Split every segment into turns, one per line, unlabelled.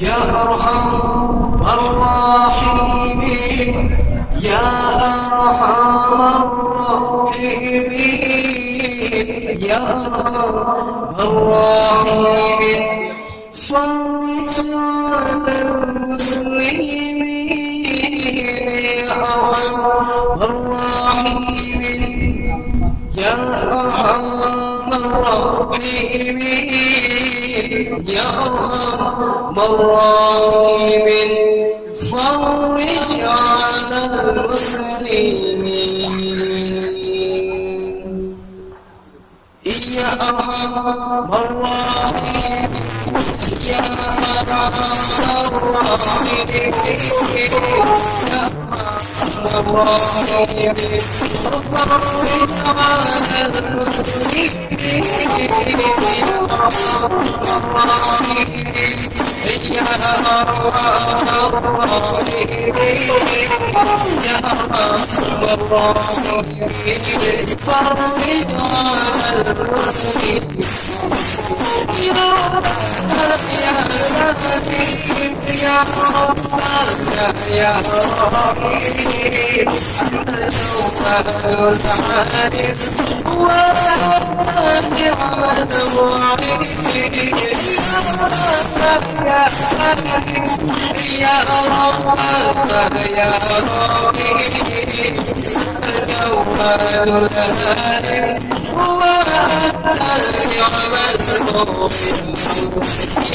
يا أرحم الراحمين يا أرحم الراحمين يا أرحم الراحمين فرج على المسلمين يا أرحم الراحمين يا أرحم الراحمين يا أرحم الراحمين فرج على المسلمين يا أرحم الراحمين يا أرحم الراحمين الراحمين فرج على المسلمين يا أرحم الراحمين يا أرحم الراحمين يا أرحم الراحمين فرج على المسلمين يا رب يا رحيم يا رب يا رحيم الجواد العالم والنعم المعين يا رحيم يا رب يا رحيم الجواد العالم وأنت النعم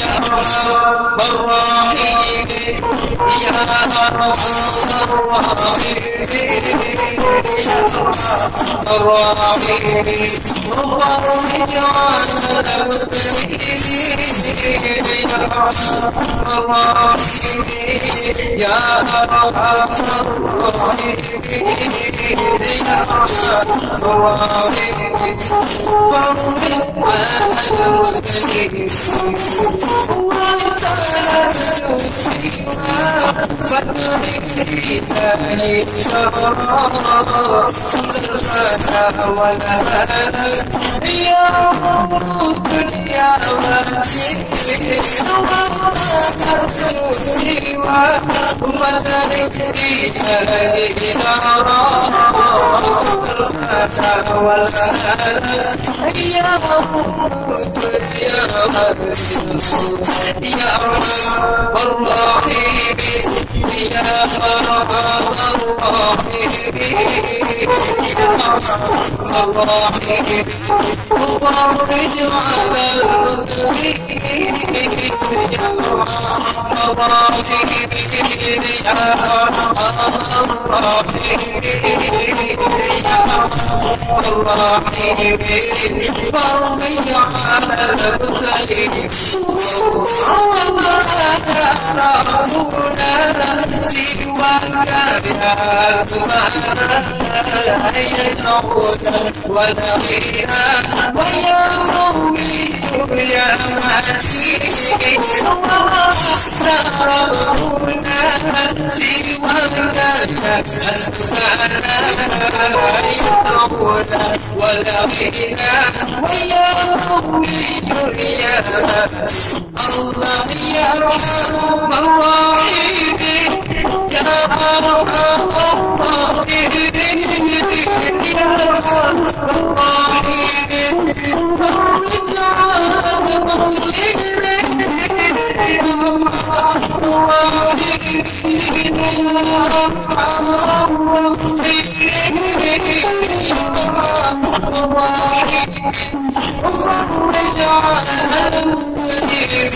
المعين يا رب الرحيم يا أرحم الراحمين يا أرحم الراحمين وفرج على المسلمين يا أرحم الراحمين يا أرحم الراحمين يا أرحم الراحمين فرج على المسلمين فاتني تاني يا رب الدنيا يا يا أرحم الراحمين يا أرحم الراحمين يا أرحم الراحمين وفرج على المسلمين يا أرحم الراحمين يا أرحم الراحمين يا أرحم الراحمين فرج على المسلمين وما ترون سواك يا سبحان يدعون ولا غنى ويا قومي يا مسيح وما ترون سواك يا سبحان يدعون ولا غنى ويا قومي يا الله يا أرحم الراحمين يا أرحم الراحمين يا أرحم الراحمين فرج على المسلمين يا أرحم الراحمين يا أرحم الراحمين يا أرحم الراحمين فرج على المسلمين